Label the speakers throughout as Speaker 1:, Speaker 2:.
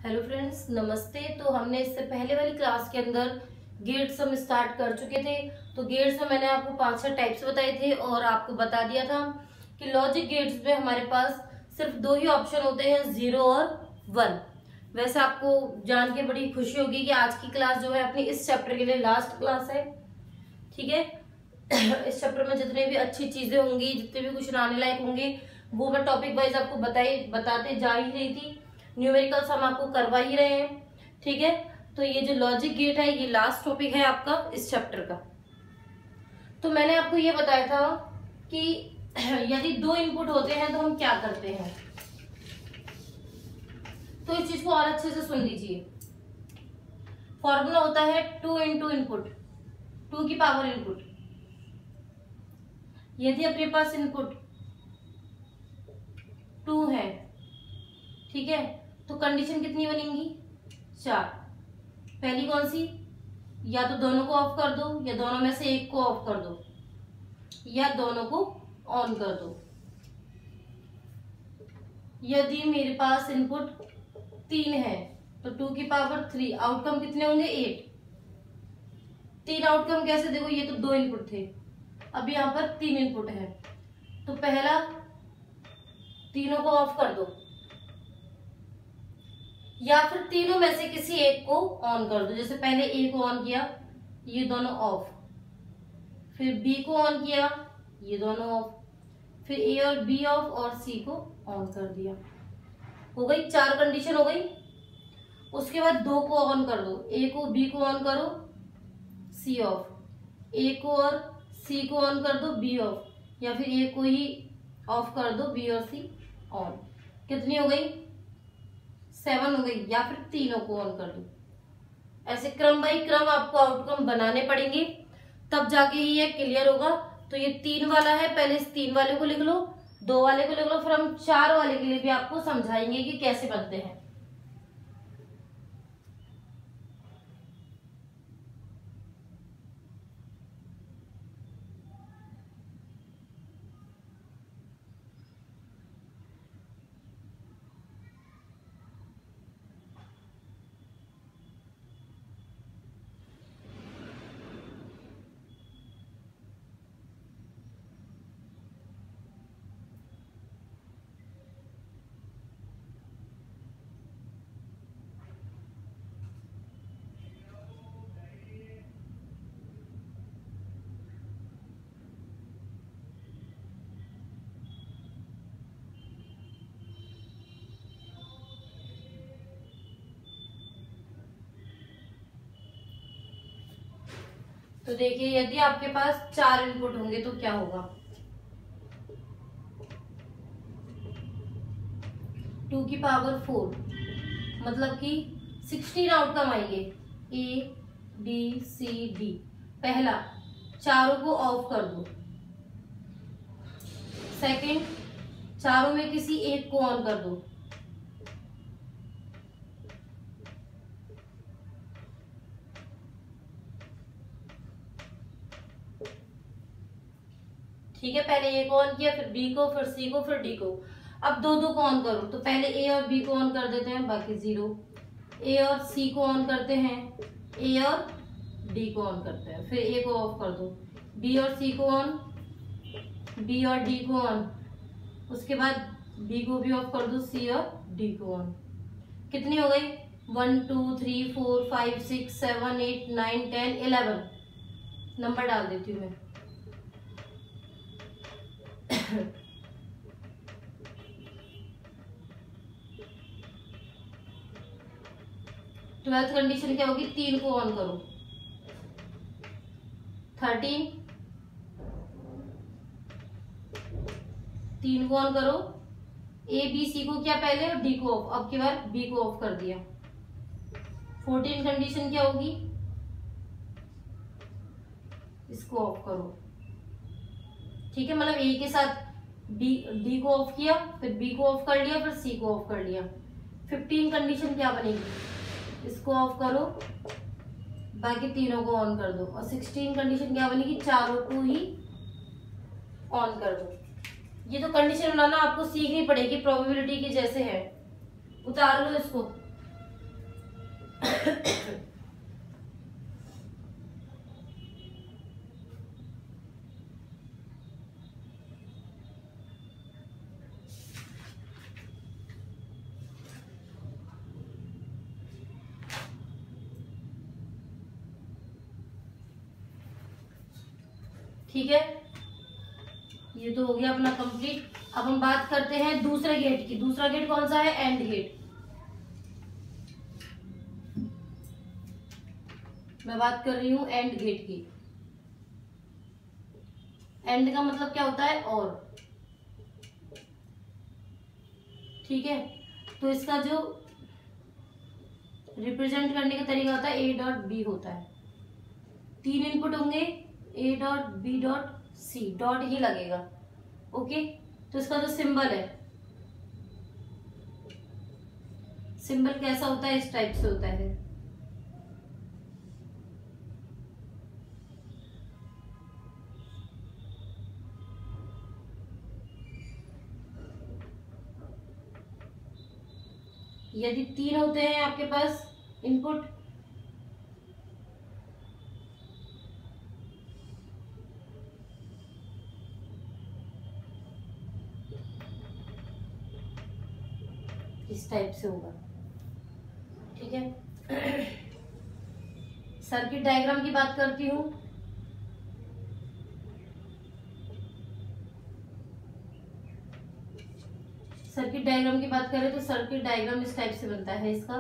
Speaker 1: Hello friends, नमस्ते। तो हमने इससे पहले वाली क्लास के अंदर गेट्स हम स्टार्ट कर चुके थे। तो गेट्स में मैंने आपको 5-6 टाइप्स बताए थे और आपको बता दिया था कि लॉजिक गेट्स में हमारे पास सिर्फ 2 ही ऑप्शन होते हैं, 0 और 1। वैसे आपको जान के बड़ी खुशी होगी कि आज की क्लास जो है अपनी इस चैप्टर के लिए लास्ट क्लास है। ठीक है। इस चैप्टर में जितने भी अच्छी चीजें होंगी, जितने भी क्वेश्चन आने लायक होंगे, वो मैं टॉपिक वाइज आपको बताते जा ही रही थी। न्यूमेरिकल्स हम आपको करवा ही रहे हैं। ठीक है। तो ये जो लॉजिक गेट है, ये लास्ट टॉपिक है आपका इस चैप्टर का। तो मैंने आपको ये बताया था कि यदि 2 इनपुट होते हैं तो हम क्या करते हैं। तो इस चीज को और अच्छे से सुन लीजिए। फॉर्मूला होता है 2 इंटू इनपुट, 2 की पावर इनपुट। यदि अपने पास इनपुट 2 है, ठीक है, तो कंडीशन कितनी बनेंगी? 4। पहली कौन सी? या तो दोनों को ऑफ कर दो, या दोनों में से एक को ऑफ कर दो, या दोनों को ऑन कर दो। यदि मेरे पास इनपुट 3 है तो 2 की पावर 3, आउटकम कितने होंगे? 8। 3 आउटकम कैसे? देखो, ये तो 2 इनपुट थे, अब यहां पर 3 इनपुट है, तो पहला तीनों को ऑफ कर दो, या फिर तीनों में से किसी एक को ऑन कर दो। जैसे पहले ए को ऑन किया, ये दोनों ऑफ, फिर बी को ऑन किया, ये दोनों ऑफ, फिर ए और बी ऑफ और सी को ऑन कर दिया। हो गई 4 कंडीशन हो गई। उसके बाद 2 को ऑन कर दो, ए को बी को ऑन करो, सी ऑफ, ए को और सी को ऑन कर दो, बी ऑफ, या फिर ए को ही ऑफ कर दो, बी और सी ऑन। कितनी हो गई? 7 हो गई। या फिर तीनों को ऑन कर दो। ऐसे क्रम बाई क्रम आपको आउटकम बनाने पड़ेंगे, तब जाके ही ये क्लियर होगा। तो ये 3 वाला है, पहले इस 3 वाले को लिख लो, 2 वाले को लिख लो, फिर हम 4 वाले के लिए भी आपको समझाएंगे कि कैसे बनते हैं। तो देखिए, यदि आपके पास 4 इनपुट होंगे तो क्या होगा? 2 की पावर 4, मतलब कि 16 आउटकम आएंगे, ए बी सी डी। पहला, चारों को ऑफ कर दो। सेकंड, चारों में किसी एक को ऑन कर दो। ठीक है, पहले ए को ऑन किया, फिर बी को, फिर सी को, फिर डी को। अब 2-2 को ऑन करो, तो पहले ए और बी को ऑन कर देते हैं, बाकी 0। ए और सी को ऑन करते हैं, ए और डी को ऑन करते हैं, फिर ए को ऑफ कर दो, बी और सी को ऑन, बी और डी को ऑन, उसके बाद बी को भी ऑफ कर दो, सी और डी को ऑन। कितनी हो गई? 1 2 3 4 5 6 7 8 9 10 11। नंबर डाल देती हूँ मैं। 12th कंडीशन क्या होगी? 3 को ऑन करो। 13, 3 को ऑन करो, ए बी सी को किया पहले और डी को ऑफ, अब की बार बी को ऑफ कर दिया। 14 कंडीशन क्या होगी? इसको ऑफ करो। ठीक है, मतलब ए के साथ डी को ऑफ किया, फिर बी को ऑफ कर लिया, फिर सी को ऑफ कर लिया। 15 कंडीशन क्या बनेगी? इसको ऑफ करो, बाकी तीनों को ऑन कर दो। और 16 कंडीशन क्या बनेगी? चारों को ही ऑन कर दो। ये तो कंडीशन बनाना आपको सीखनी पड़ेगी, प्रोबेबिलिटी की जैसे है। उतार लो इसको। ठीक है, ये तो हो गया अपना कंप्लीट। अब हम बात करते हैं दूसरे गेट की। दूसरा गेट कौन सा है? AND gate. मैं बात कर रही हूं एंड गेट की। एंड का मतलब क्या होता है? और। ठीक है, तो इसका जो रिप्रेजेंट करने का तरीका होता है ए डॉट बी होता है। 3 इनपुट होंगे, A dot B dot C, dot ही लगेगा। ओके, तो इसका जो सिंबल है, सिंबल कैसा होता है? इस टाइप से होता है। यदि 3 होते हैं आपके पास इनपुट, इस टाइप से होगा। ठीक है, सर्किट डायग्राम की बात करती हूँ। सर्किट डायग्राम की बात करें तो सर्किट डायग्राम इस टाइप से बनता है इसका।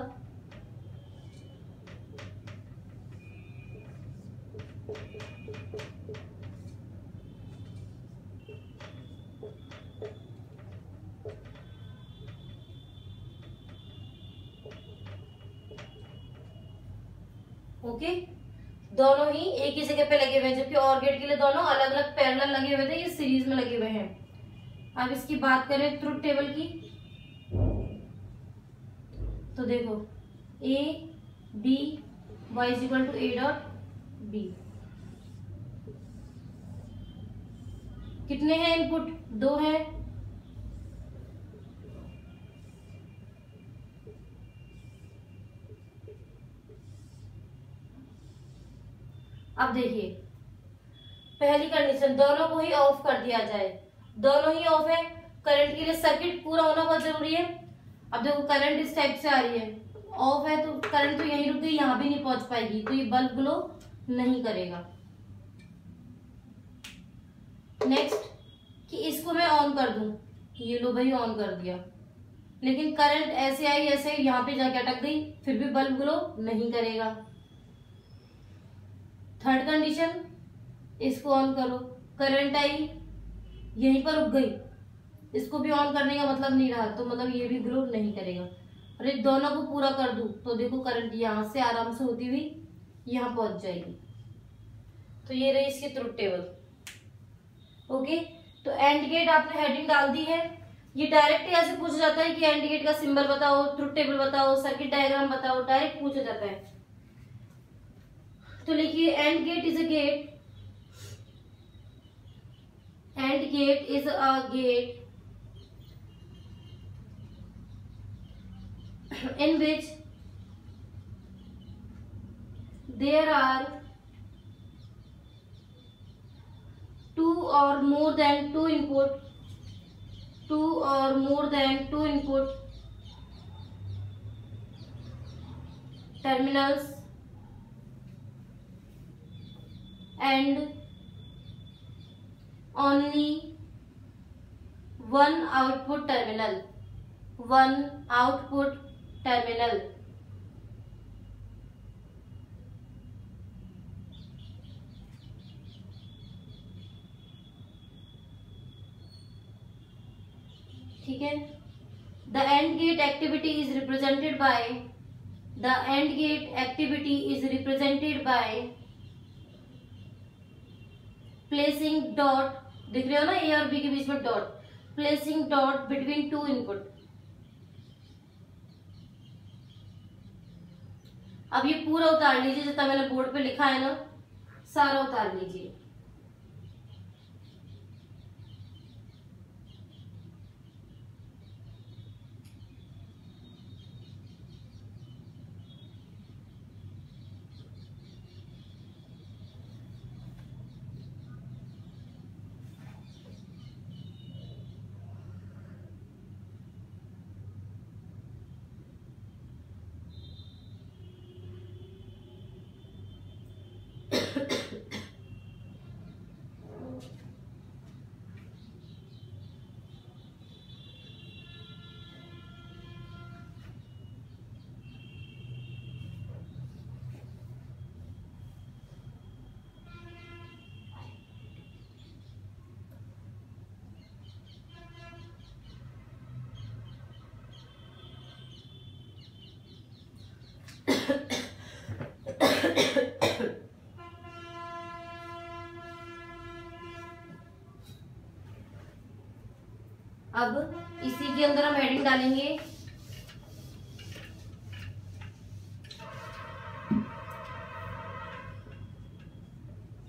Speaker 1: ओके, दोनों ही एक ही जगह पे लगे हुए हैं, जबकि और गेट के लिए दोनों अलग अलग पैरेलल लगे हुए थे, ये सीरीज में लगे हुए हैं। अब इसकी बात करें ट्रुथ टेबल की, तो देखो A B Y is equal to A dot B. कितने हैं इनपुट? 2 हैं। अब देखिए, पहली कंडीशन, दोनों को ही ऑफ कर दिया जाए। दोनों ही ऑफ है, करंट के लिए सर्किट पूरा होना बहुत जरूरी है। अब देखो करंट इस टाइप से आ रही है, ऑफ है तो करंट तो यहीं रुक गई, यहां भी नहीं पहुंच पाएगी, तो ये बल्ब ग्लो नहीं करेगा। नेक्स्ट, कि इसको मैं ऑन कर दूं, ये लो भाई ऑन कर दिया, लेकिन करंट ऐसे आई ऐसे यहां पे जाके अटक गई, फिर भी बल्ब ग्लो नहीं करेगा। थर्ड कंडीशन, इसको ऑन करो, करंट आई यहीं पर रुक गई, इसको भी ऑन करने का मतलब नहीं रहा, तो मतलब ये भी ग्लो नहीं करेगा। और ये दोनों को पूरा कर दूं तो देखो करंट यहां से आराम से होती हुई यहां पहुंच जाएगी। तो ये रही इसकी ट्रुथ टेबल। ओके, तो एंड गेट आपने हेडिंग डाल दी है। ये डायरेक्ट ऐसे पूछा जाता है कि एंड गेट का सिंबल बताओ, ट्रुथ टेबल बताओ, सर्किट डायग्राम बताओ, डायरेक्ट पूछा जाता है। तो लिखिए AND gate is a gate, AND gate is a gate in which there are 2 or more than 2 input, 2 or more than 2 input terminals and only one output terminal, one output terminal। ठीक है, the AND gate activity is represented by, the AND gate activity is represented by placing dot, दिख रहे हो ना ए और B के बीच में dot, placing dot between 2 input. अब ये पूरा उतार लीजिए, जितना मैंने बोर्ड पे लिखा है ना, सारा उतार लीजिए।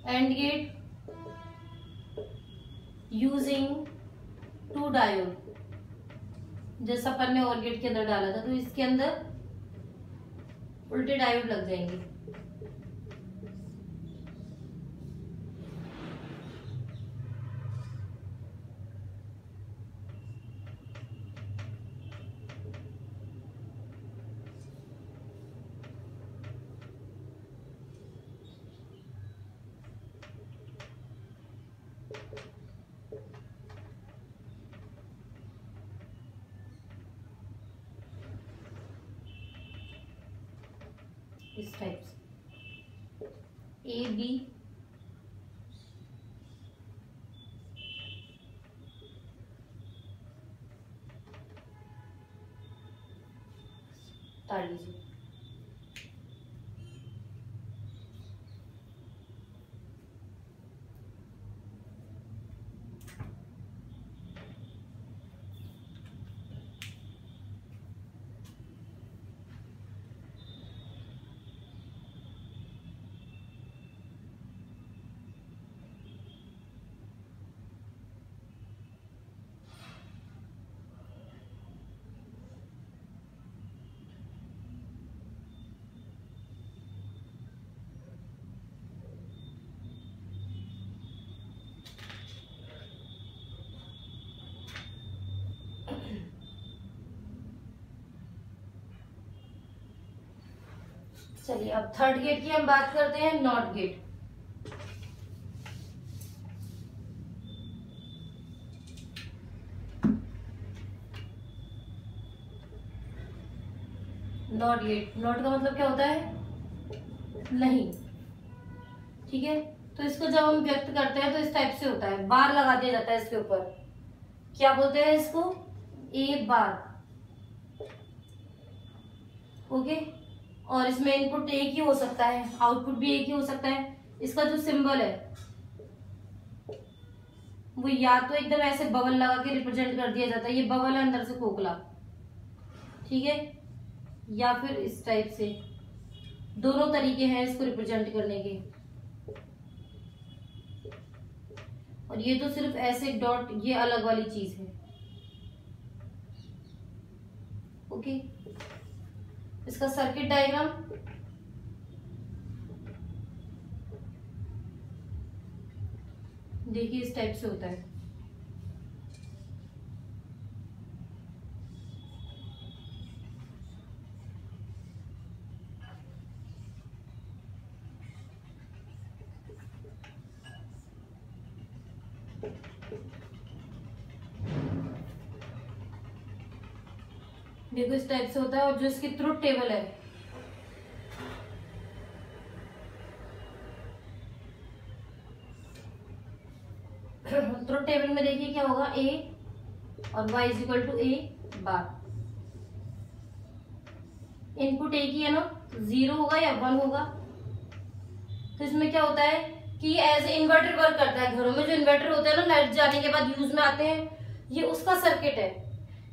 Speaker 1: एंड गेट यूजिंग 2 डायोड, जैसा अपन ने और गेट के अंदर डाला था, तो इसके अंदर उल्टे डायोड लग जाएंगे। इस टाइप से ए बी डाल लीजिए। चलिए अब थर्ड गेट की हम बात करते हैं, not gate. Not gate, not का मतलब क्या होता है? नहीं। ठीक है, तो इसको जब हम व्यक्त करते हैं तो इस टाइप से होता है, बार लगा दिया जाता है इसके ऊपर। क्या बोलते हैं इसको? ए बार। ओके, और इसमें इनपुट एक ही हो सकता है, आउटपुट भी एक ही हो सकता है। इसका जो सिंबल है वो या तो एकदम ऐसे बबल लगा के रिप्रेजेंट कर दिया जाता है, ये बबल है अंदर से खोखला, ठीक है, या फिर इस टाइप से। दोनों तरीके हैं इसको रिप्रेजेंट करने के। और ये तो सिर्फ ऐसे डॉट, ये अलग वाली चीज है। ओके, इसका सर्किट डायग्राम देखिए इस टाइप से होता है। देखो इस टाइप से होता है। और जो इसकी ट्रुथ टेबल है, ट्रुथ टेबल में देखिए क्या होगा, ए और y is equal to A bar. Input एक ही है ना, 0 होगा या 1 होगा। तो इसमें क्या होता है कि एज ए इन्वर्टर वर्क करता है। घरों में जो इन्वर्टर होते हैं ना, लाइट जाने के बाद यूज में आते हैं, ये उसका सर्किट है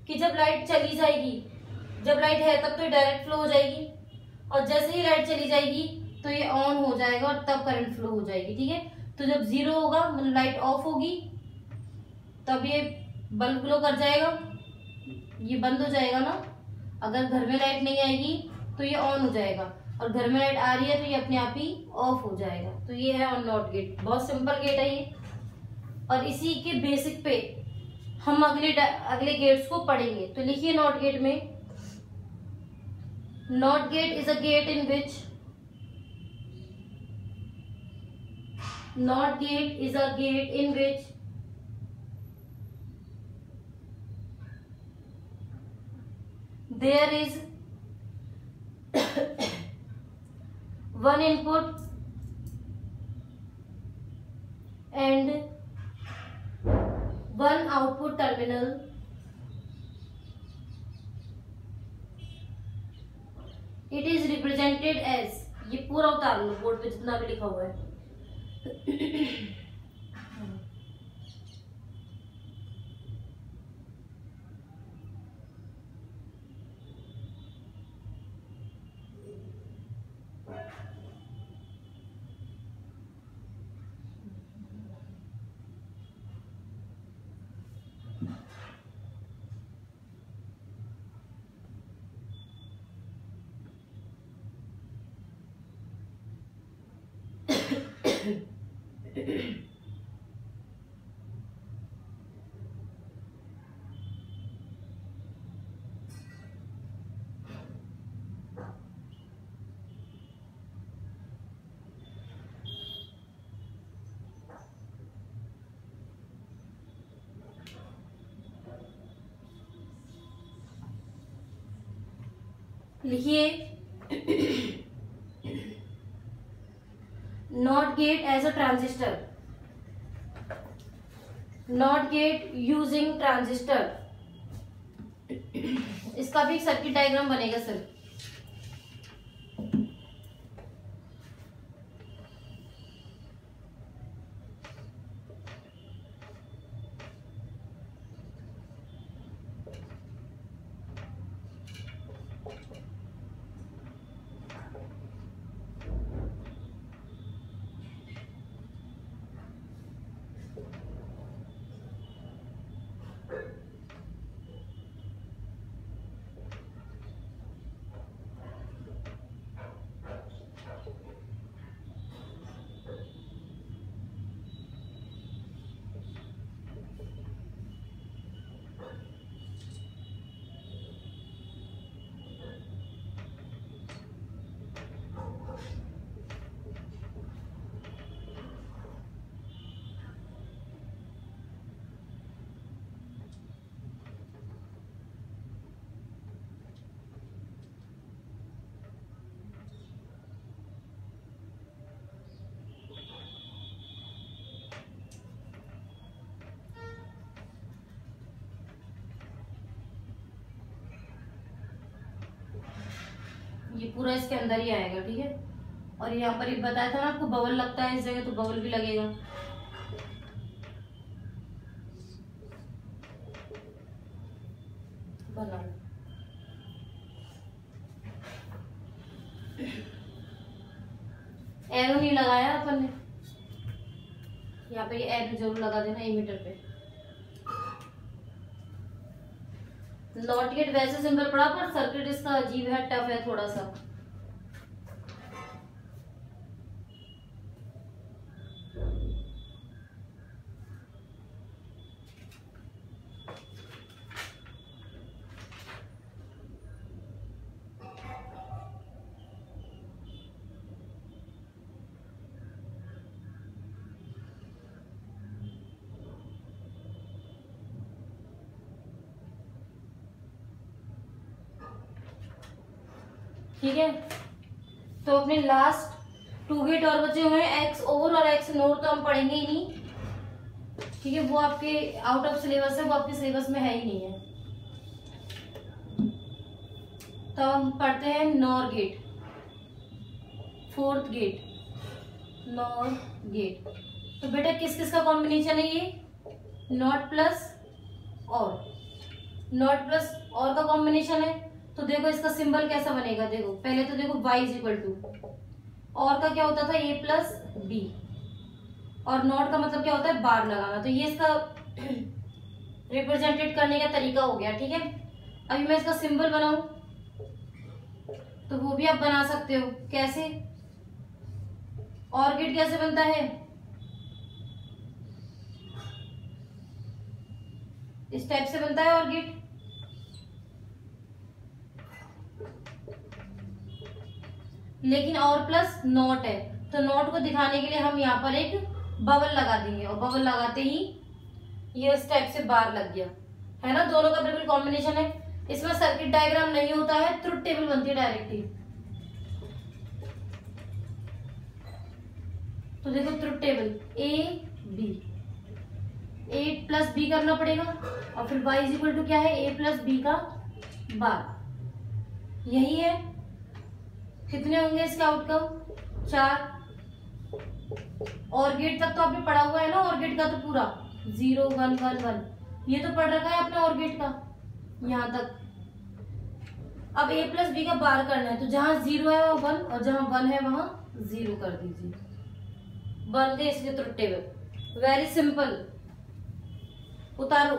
Speaker 1: कि जब लाइट चली जाएगी, जब लाइट है तब तो डायरेक्ट फ्लो हो जाएगी, और जैसे ही लाइट चली जाएगी तो ये ऑन हो जाएगा और तब करंट फ्लो हो जाएगी। ठीक है, तो जब 0 होगा मतलब लाइट ऑफ होगी, तब ये बल्ब ग्लो कर जाएगा, ये बंद हो जाएगा ना। अगर घर में लाइट नहीं आएगी तो ये ऑन हो जाएगा, और घर में लाइट आ रही है तो ये अपने आप ही ऑफ हो जाएगा। तो ये है ऑन नॉट गेट, बहुत सिंपल गेट है ये। और इसी के बेसिक पे हम अगले गेट्स को पढ़ेंगे। तो लिखिए नॉट गेट में, not gate is a get in which, not gate is a get in which there is one input and one output terminal. It is represented as, ये पूरा उतार लो बोर्ड पे जितना भी लिखा हुआ है। लिखिए NOT gate as a transistor, NOT gate using transistor. इसका भी एक सर्किट डायग्राम बनेगा सर। ये पूरा इसके अंदर ही आएगा, ठीक है। और यहाँ पर एक बताया था ना आपको बबल लगता है इस जगह, तो बबल भी लगेगा। बना एरो नहीं लगाया अपन ने, यहाँ पे ये एरो जरूर लगा देना एमीटर पे। नॉट गेट वैसे सिंपल पड़ा, पर सर्किट इसका अजीब है, टफ है थोड़ा सा। ठीक है, तो अपने लास्ट 2 गेट और बचे हुए हैं, एक्स ओवर और एक्स नोर तो हम पढ़ेंगे ही नहीं, ठीक है। वो आपके आउट ऑफ सिलेबस है, वो आपके सिलेबस में है ही नहीं है। तो हम पढ़ते हैं NOR gate, 4th gate, NOR gate. तो बेटा किस किस का कॉम्बिनेशन है ये? NOT plus OR, NOT plus OR का कॉम्बिनेशन है। तो देखो इसका सिंबल कैसा बनेगा, देखो पहले तो देखो y इज इक्वल टू, और का क्या होता था a प्लस बी, और नॉट का मतलब क्या होता है बार लगाना। तो ये इसका रिप्रेजेंटेड करने का तरीका हो गया, ठीक है। अभी मैं इसका सिंबल बनाऊं तो वो भी आप बना सकते हो। कैसे? और गेट कैसे बनता है? इस टाइप से बनता है और गेट। लेकिन और प्लस नॉट है, तो नॉट को दिखाने के लिए हम यहाँ पर एक बबल लगा देंगे, और बबल लगाते ही ये इस टाइप से बार लग गया, है ना। दोनों का बिल्कुल कॉम्बिनेशन है। इसमें सर्किट डायग्राम नहीं होता है, ट्रुथ टेबल बनती है डायरेक्टली। तो देखो truth table A B, A plus B करना पड़ेगा, और फिर y इज इक्वल टू क्या है, ए प्लस बी का बार। यही है। कितने होंगे इसके आउटकम? 4। और गेट तक तो आपने पढ़ा हुआ है ना, और गेट का तो पूरा 0 1 1 1 ये तो पढ़ रखा है आपने और गेट का यहां तक। अब a प्लस बी का बार करना है, तो जहां 0 है वहां 1, और जहां 1 है वहां 0 कर दीजिए। बन गए इसके ट्रुथ टेबल, वेरी सिंपल। उतारो।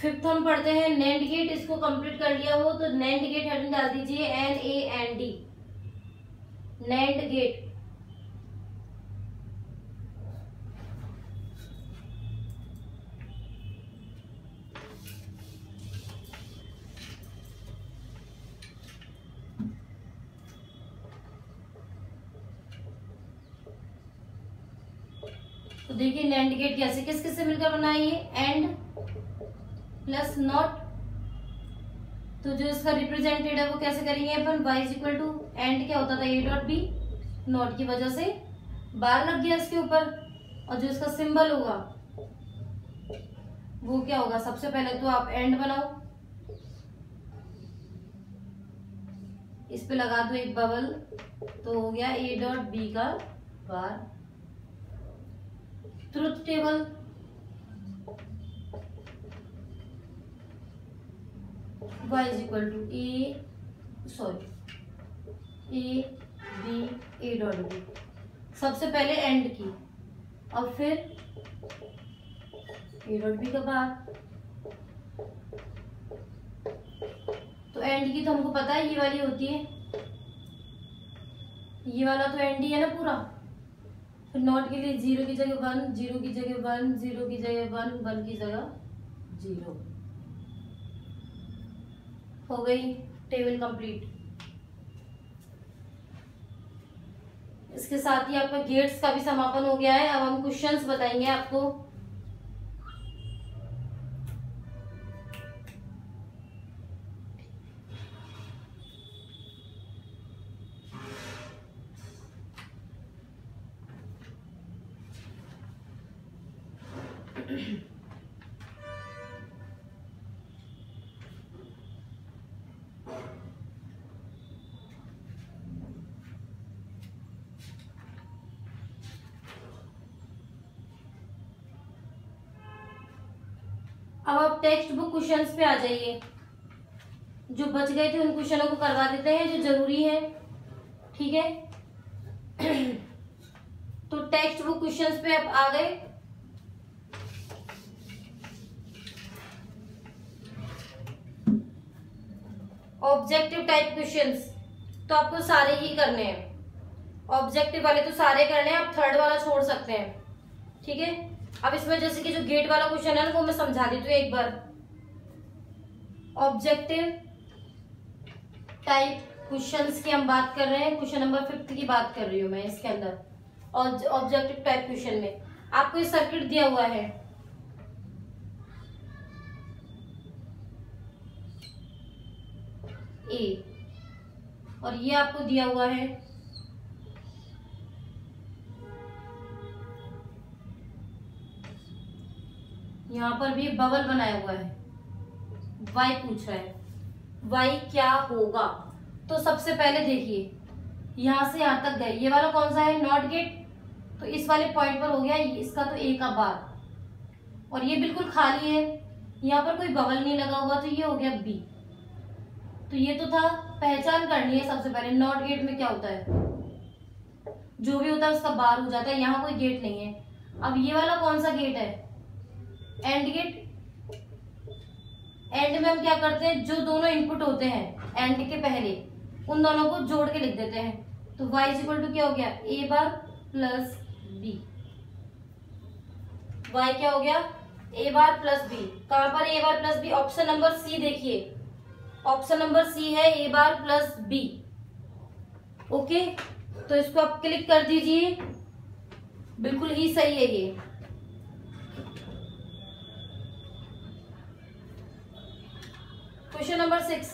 Speaker 1: फिफ्थ हम पढ़ते हैं नैंड गेट, इसको कंप्लीट कर लिया हो तो नैंड गेट हेडिंग डाल दीजिए NAND, नैंड गेट। तो देखिए नैंड गेट कैसे किस किस से मिलकर बना है, ये एंड प्लस नॉट। तो जो इसका रिप्रेजेंटेड है वो कैसे करेंगे अपन, y is equal to AND क्या होता था a डॉट बी, नॉट की वजह से बार लग गया इसके ऊपर, और जो इसका सिंबल होगा वो क्या होगा, सबसे पहले तो आप एंड बनाओ, इस पे लगा दो एक बबल, तो हो गया a डॉट बी का bar. Truth table, y is equal to a b a dot B, सबसे पहले एंड की और फिर a डॉट बी का बार। तो एंड की तो हमको पता है ये वाली होती है, ये वाला तो एंड ही है ना पूरा। फिर नॉट के लिए 0 की जगह 1, 0 की जगह 1, 0 की जगह 1, 1 की जगह 0। हो गई टेबल कंप्लीट। इसके साथ ही आपका गेट्स का भी समापन हो गया है। अब हम क्वेश्चंस बताएंगे आपको। अब आप टेक्स्ट बुक क्वेश्चंस पे आ जाइए। जो बच गए थे उन क्वेश्चनों को करवा देते हैं जो जरूरी है, ठीक है। तो टेक्स्ट बुक क्वेश्चंस पे आप आ गए। ऑब्जेक्टिव टाइप क्वेश्चंस तो आपको सारे ही करने हैं, ऑब्जेक्टिव वाले तो सारे करने हैं, आप थर्ड वाला छोड़ सकते हैं, ठीक है। अब इसमें जैसे कि जो गेट वाला क्वेश्चन है ना वो मैं समझा देती हूँ एक बार। ऑब्जेक्टिव टाइप क्वेश्चंस की हम बात कर रहे हैं, क्वेश्चन नंबर 5 की बात कर रही हूँ मैं इसके अंदर। और ऑब्जेक्टिव टाइप क्वेश्चन में आपको ये सर्किट दिया हुआ है, ए, और ये आपको दिया हुआ है यहाँ पर भी बबल बनाया हुआ है, y पूछ रहा है, y क्या होगा। तो सबसे पहले देखिए यहां से यहां तक गए, ये वाला कौन सा है, नॉट गेट, तो इस वाले पॉइंट पर हो गया इसका तो a का बार, और ये बिल्कुल खाली है, यहाँ पर कोई बबल नहीं लगा हुआ, तो ये हो गया b। तो ये तो था, पहचान करनी है सबसे पहले नॉट गेट में क्या होता है, जो भी होता है उसका बार हो जाता है, यहाँ कोई गेट नहीं है। अब ये वाला कौन सा गेट है, एंड गेट। एंड में हम क्या करते हैं, जो दोनों इनपुट होते हैं एंड के पहले उन दोनों को जोड़ के लिख देते हैं। तो y इज इक्वल टू क्या हो गया, a bar plus b। y क्या हो गया, a बार प्लस b। कहां पर a bar plus b, option number C देखिए, ऑप्शन नंबर सी है a bar plus b। Okay, तो इसको आप क्लिक कर दीजिए, बिल्कुल ही सही है ये। Question number 6,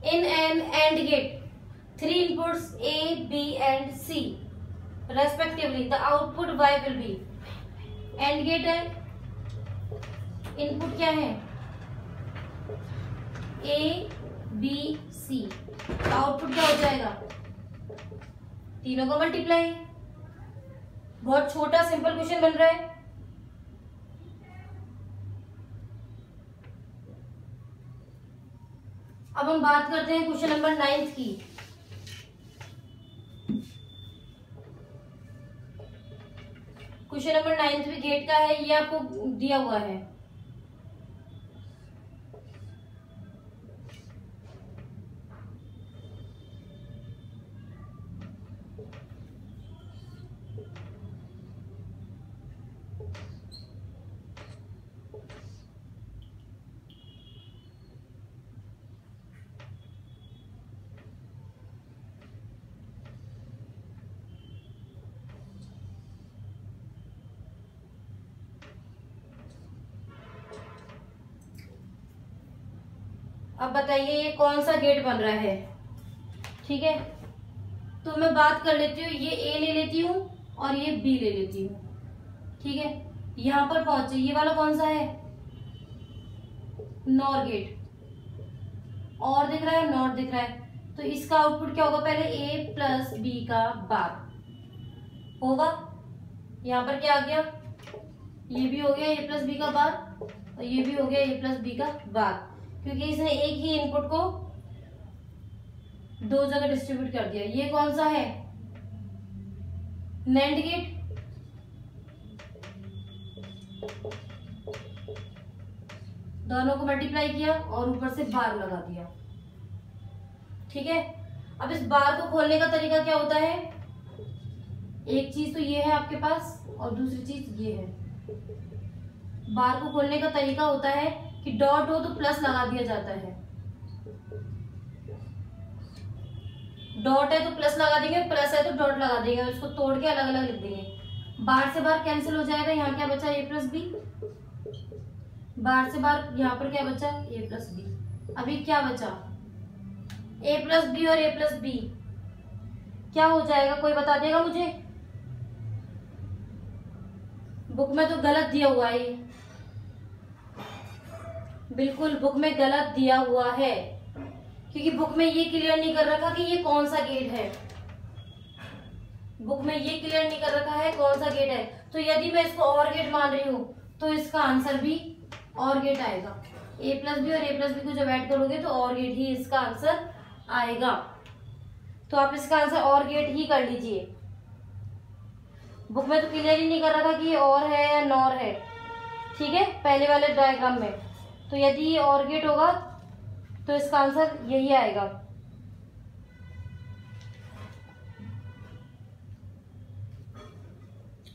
Speaker 1: in an AND gate 3 inputs A, B and C respectively, the output Y will be। AND gate है, इनपुट क्या है A, B, C, आउटपुट क्या हो जाएगा, तीनों का मल्टीप्लाई। बहुत छोटा सिंपल क्वेश्चन बन रहा है। अब हम बात करते हैं क्वेश्चन नंबर 9 की। क्वेश्चन नंबर 9 भी गेट का है, ये आपको दिया हुआ है। अब बताइए ये कौन सा गेट बन रहा है। ठीक है, तो मैं बात कर लेती हूँ, ये ए ले लेती हूँ और ये बी ले लेती हूँ। ठीक है, यहां पर पहुंचे, ये वाला कौन सा है, नॉर गेट, और दिख रहा है, नॉट दिख रहा है, तो इसका आउटपुट क्या होगा, पहले ए प्लस बी का बार होगा। यहाँ पर क्या आ गया, ये भी हो गया ए प्लस बी का बार और ये भी हो गया ए प्लस बी का बार, क्योंकि इसने एक ही इनपुट को दो जगह डिस्ट्रीब्यूट कर दिया। ये कौन सा है, नैंड गेट, दोनों को मल्टीप्लाई किया और ऊपर से बार लगा दिया। ठीक है, अब इस बार को खोलने का तरीका क्या होता है, एक चीज तो ये है आपके पास और दूसरी चीज ये है। बार को खोलने का तरीका होता है कि डॉट हो तो प्लस लगा दिया जाता है, डॉट है तो प्लस लगा देंगे, प्लस है तो डॉट लगा देंगे, उसको तोड़ के अलग अलग लिख देंगे। बार से बार कैंसिल हो जाएगा, यहाँ क्या बचा, ए प्लस बी, बार से बार यहाँ पर क्या बचा, ए प्लस बी। अभी क्या बचा, ए प्लस बी और ए प्लस बी क्या हो जाएगा, कोई बता देगा मुझे, बुक में तो गलत दिया हुआ है, बिल्कुल बुक में गलत दिया हुआ है, क्योंकि बुक में ये क्लियर नहीं कर रखा कि ये कौन सा गेट है, बुक में ये क्लियर नहीं कर रखा है कौन सा गेट है। तो यदि मैं इसको और गेट मान रही हूं तो इसका आंसर भी और गेट आएगा, ए प्लस बी और ए प्लस बी को जब ऐड करोगे तो और गेट ही इसका आंसर आएगा। तो आप इसका आंसर और गेट ही कर लीजिए, बुक में तो क्लियर ही नहीं कर रखा कि ये और है या नॉर है। ठीक है, पहले वाले डायग्राम में, तो यदि ये और गेट होगा तो इसका आंसर यही आएगा।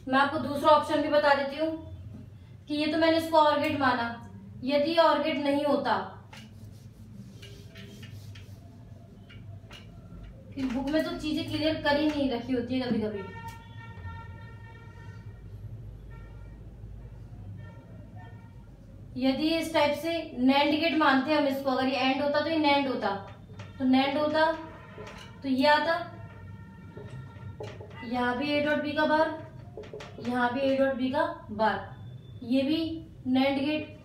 Speaker 1: मैं आपको दूसरा ऑप्शन भी बता देती हूँ कि ये तो मैंने इसको और गेट माना, यदि और गेट नहीं होता, कि बुक में तो चीजें क्लियर कर ही नहीं रखी होती है कभी कभी। यदि इस टाइप से नैंड गेट मानते हैं हम इसको, अगर ये एंड होता तो ये नैंड होता, तो नैंड होता तो ये आता, यहाँ भी ए डॉट बी का बार, यहाँ भी ए डॉट बी का बार, ये भी NAND gate,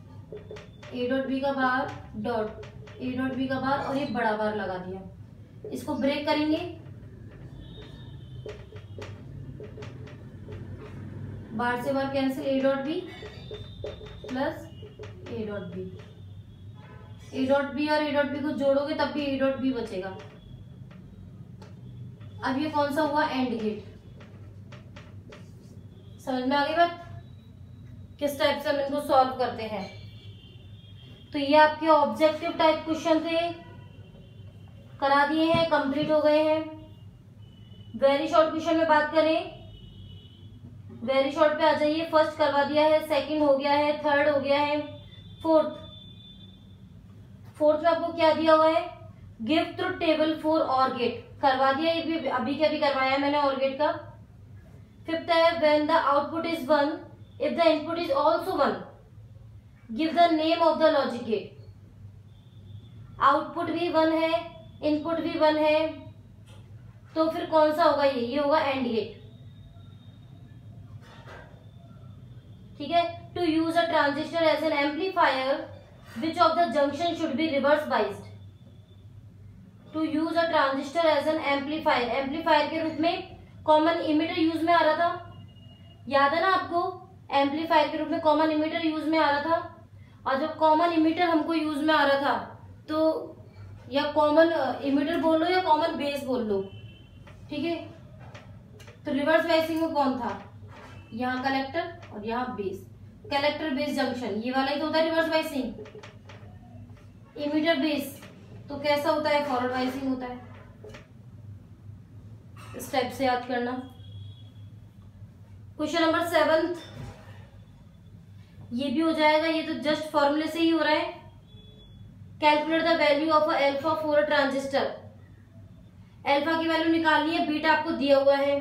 Speaker 1: A dot B का bar dot A dot B का बार और ये बड़ा बार लगा दिया। इसको ब्रेक करेंगे, बार से bar cancel, A dot B plus A dot B, A dot B और ए डॉट बी को जोड़ोगे तब भी ए डॉट बी बचेगा। अब ये कौन सा हुआ, एंड गेट। समझ में आ गई बात, किस टाइप से हम इनको सॉल्व करते हैं। तो ये आपके ऑब्जेक्टिव टाइप क्वेश्चन थे, करा दिए हैं, कंप्लीट हो गए हैं। वेरी शॉर्ट क्वेश्चन में बात करें, वेरी शॉर्ट पे आ जाइए। फर्स्ट करवा दिया है, सेकंड हो गया है, थर्ड हो गया है, फोर्थ में आपको क्या दिया हुआ है, गिव ट्रुथ टेबल फॉर और गेट करवा दिया, ये भी अभी के अभी करवाया है मैंने और गेट का। फिफ्थ है, when the output is 1 if the input is also 1 give the name of the logic gate. Output भी 1 है, इनपुट भी 1 है, तो फिर कौन सा होगा, ये होगा एंड गेट। ठीक है, to use a transistor as an amplifier which of the junction should be reverse biased। to use a transistor as an amplifier, amplifier के रूप में कॉमन इमिटर यूज में आ रहा था, याद है ना आपको, एम्पलीफायर के रूप में कॉमन इमिटर यूज में आ रहा था। और जब कॉमन इमिटर हमको यूज में आ रहा था तो या कॉमन इमिटर बोल लो या कॉमन बेस बोल लो, ठीक है। तो रिवर्स बायसिंग में कौन था, यहाँ कलेक्टर और यहाँ बेस, कलेक्टर बेस जंक्शन, ये वाला ही तो होता है रिवर्स बाइसिंग। इमीटर बेस तो कैसा होता है, फॉरवर्ड बाइसिंग होता है। इस टाइप से याद करना। क्वेश्चन नंबर 7 ये भी हो जाएगा, ये तो जस्ट फॉर्मूले से ही हो रहा है। Calculate the value of alpha for a transistor. Alpha की वैल्यू निकालनी है, बीटा आपको दिया हुआ है,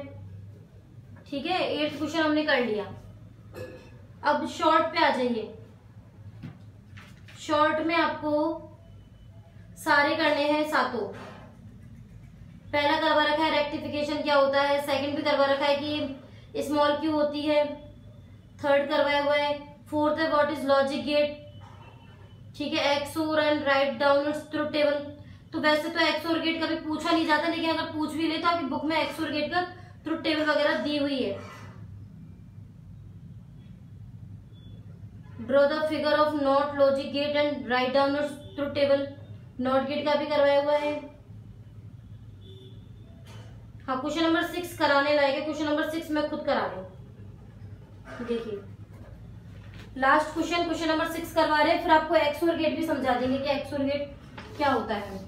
Speaker 1: ठीक है। 8th क्वेश्चन हमने कर लिया। अब शॉर्ट पे आ जाइए। शॉर्ट में आपको सारे करने हैं सातों। पहला करवा रखा है रेक्टिफिकेशन क्या होता है, सेकंड भी करवा रखा है कि स्मॉल क्यू होती है, थर्ड करवाया हुआ है, फोर्थ है व्हाट इज लॉजिक गेट, ठीक है। XOR and write down truth table. तो वैसे तो एक्सओर गेट कभी पूछा नहीं जाता, लेकिन अगर पूछ भी ले तो आपकी बुक में एक्सओर गेट का ट्रुथ टेबल वगैरह दी हुई है। Draw the figure of NOT logic gate and write down truth table. NOT gate का भी करवाया हुआ है। हाँ, क्वेश्चन नंबर 6 कराने लायक है। क्वेश्चन नंबर 6 मैं खुद करा रही हूँ। देखिए लास्ट क्वेश्चन नंबर 6 करवा रहे हैं, फिर आपको एक्सओर गेट भी समझा देंगे कि एक्सओर गेट क्या होता है।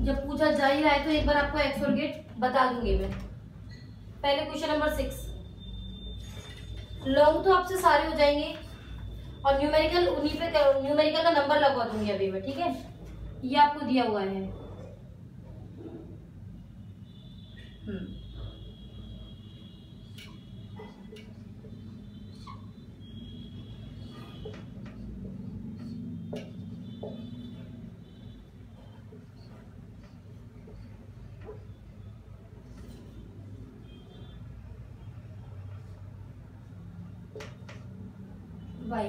Speaker 1: जब पूछा जा ही रहा है तो एक बार आपको एक्सओर गेट बता दूंगी मैं। पहले क्वेश्चन नंबर 6, लॉन्ग तो आपसे सारे हो जाएंगे और न्यूमेरिकल उन्हीं पे न्यूमेरिकल का नंबर लगवा दूंगी अभी मैं, ठीक है। ये आपको दिया हुआ है। वाई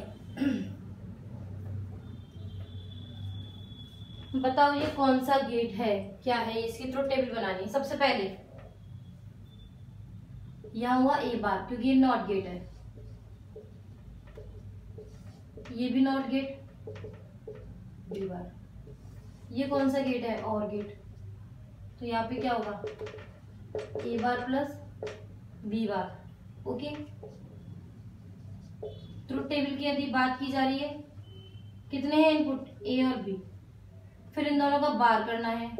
Speaker 1: बताओ ये कौन सा गेट है, क्या है, इसकी ट्रुथ टेबल बनानी है। सबसे पहले यहां हुआ ए बार क्योंकि ये नॉट गेट है, ये भी नॉट गेट, बी बार। ये कौन सा गेट है, और गेट। तो यहाँ पे क्या होगा, A bar plus B bar, okay. Truth table की यदि बात की जा रही है, कितने हैं इनपुट, ए और बी, फिर इन दोनों का बार करना है,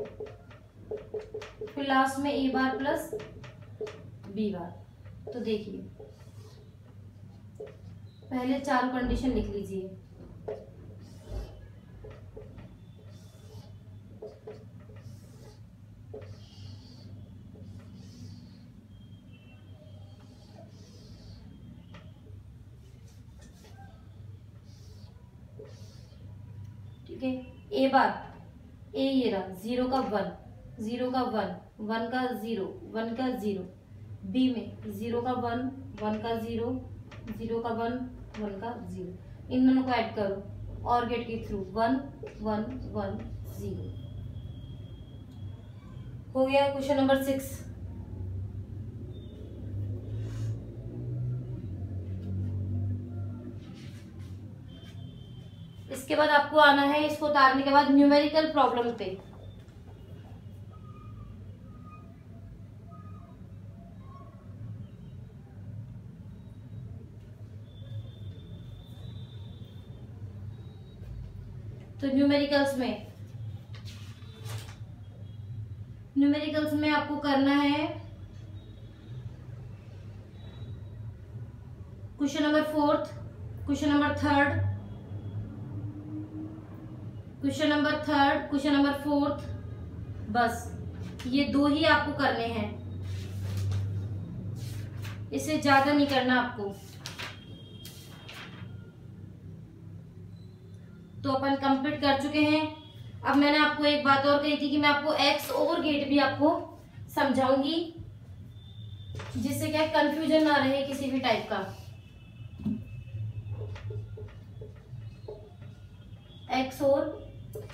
Speaker 1: फिर लास्ट में ए बार प्लस बी बार। तो देखिए पहले चारों कंडीशन लिख लीजिए। ठीक है, ए बार, ए ये रहा, 0 का 1, 0 का 1, 1 का 0, 1 का 0। बी में 0 का 1, 1 का 0, 0 का 1, 1 का 0। इन दोनों को ऐड करो और गेट के थ्रू 1 1 1 0। हो गया क्वेश्चन नंबर 6। इसके बाद आपको आना है, इसको उतारने के बाद न्यूमेरिकल प्रॉब्लम पे। तो न्यूमेरिकल्स में आपको करना है question number 4, question number 3, question number 3, question number 4, बस ये 2 ही आपको करने हैं, इससे ज्यादा नहीं करना आपको। तो अपन कंप्लीट कर चुके हैं। अब मैंने आपको एक बात और कही थी कि मैं आपको एक्स और गेट भी आपको समझाऊंगी, जिससे क्या कंफ्यूजन ना रहे किसी भी टाइप का। एक्स और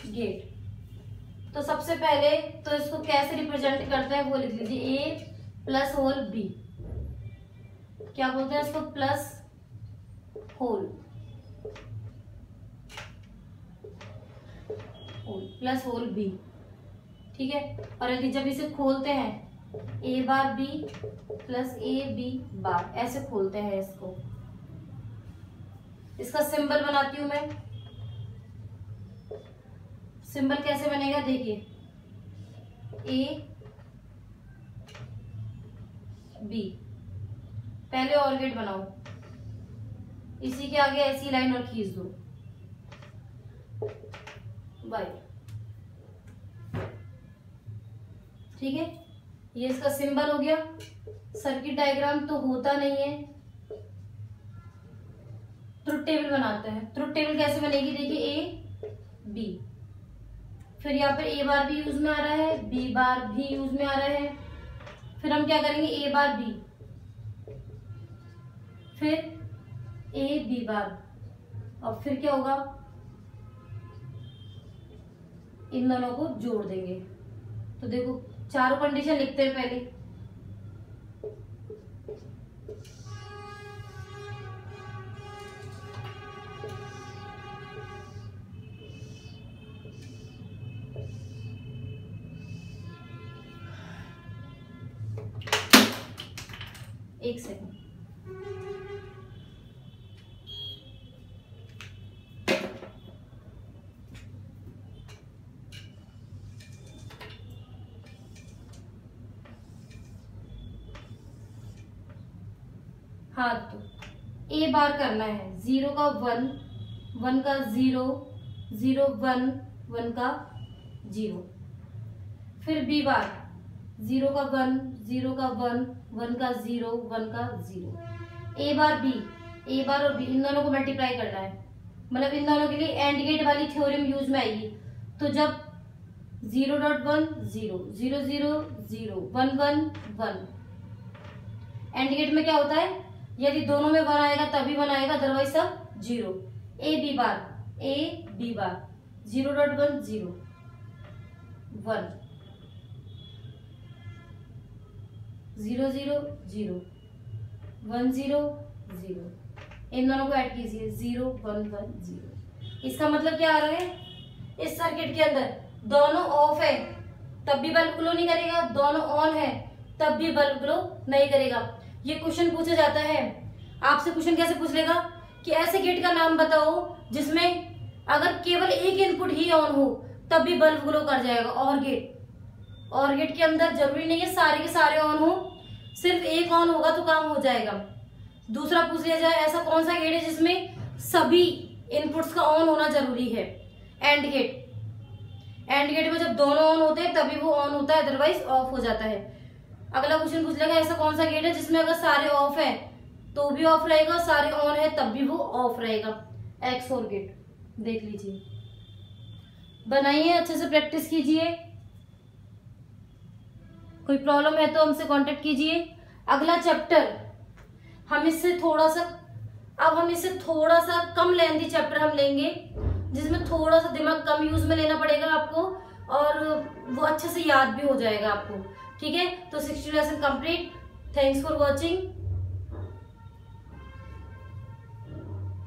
Speaker 1: गेट, तो सबसे पहले तो इसको कैसे रिप्रेजेंट करते हैं वो लिख लीजिए। ए प्लस होल बी, क्या बोलते हैं इसको, plus whole, plus whole B, ठीक है। और यदि जब इसे खोलते हैं A bar B plus A B bar, ऐसे खोलते हैं इसको। इसका सिंबल बनाती हूं मैं। सिंबल कैसे बनेगा देखिए, ए बी, पहले और गेट बनाओ, इसी के आगे ऐसी लाइन और खींच दो, बाय। ठीक है, ये इसका सिंबल हो गया। सर्किट डायग्राम तो होता नहीं है, ट्रुथ टेबल बनाते हैं। ट्रुथ टेबल कैसे बनेगी देखिए, ए बी, फिर यहाँ पे ए बार भी यूज में आ रहा है, बी बार भी यूज में आ रहा है। फिर हम क्या करेंगे, ए बार बी, फिर ए बी बार, और फिर क्या होगा, इन दोनों को जोड़ देंगे। तो देखो चारों कंडीशन लिखते हैं पहले। एक सेकंड, हाँ तो ए बार करना है, 0 का 1, 1 का 0, 0 1, 1 का 0। फिर बी बार 0 का 1, 0 का 1, 1 का 0, 1 का 0। ए बार बी, ए बार और बी इन दोनों को मल्टीप्लाई करना है, मतलब इन दोनों के लिए एंड गेट वाली थ्योरम यूज में आएगी। तो जब 0.1 0, 0 0 0, 1 1 1, एंड गेट में क्या होता है, यदि दोनों में 1 आएगा तभी 1 आएगा, अदरवाइज सब 0। ए बी बार, ए बी बार 0.1 0 1, 0 0 0, 1 0 0, इन दोनों को ऐड कीजिए, 0 1 1 0। इसका मतलब क्या आ रहा है, इस सर्किट के अंदर दोनों ऑफ है तब भी बल्ब ग्लो नहीं करेगा, दोनों ऑन है तब भी बल्ब ग्लो नहीं करेगा। ये क्वेश्चन पूछा जाता है, आपसे क्वेश्चन कैसे पूछ लेगा कि ऐसे गेट का नाम बताओ जिसमें अगर केवल एक इनपुट ही ऑन हो तब भी बल्ब ग्लो कर जाएगा। और गेट के अंदर जरूरी नहीं है सारे के सारे ऑन हो, सिर्फ एक ऑन होगा तो काम हो जाएगा। दूसरा पूछ लिया जाए, ऐसा कौन सा गेट है जिसमें सभी इनपुट्स का ऑन होना जरूरी है, एंड गेट। एंड गेट में जब दोनों ऑन होते हैं तभी वो ऑन होता है, अदरवाइज ऑफ हो जाता है। अगला क्वेश्चन पूछ लेगा, ऐसा कौन सा गेट है जिसमें अगर सारे ऑफ है तो भी ऑफ रहेगा, सारे ऑन है तब भी वो ऑफ रहेगा। एक्स और गेट देख लीजिए, बनाइए, अच्छे से प्रैक्टिस कीजिए। कोई प्रॉब्लम है तो हमसे कांटेक्ट कीजिए। अगला चैप्टर हम इससे थोड़ा सा कम लेंथी चैप्टर हम लेंगे, जिसमें थोड़ा सा दिमाग कम यूज में लेना पड़ेगा आपको, और वो अच्छे से याद भी हो जाएगा आपको। ठीक है, तो 60 lesson complete. Thanks for watching.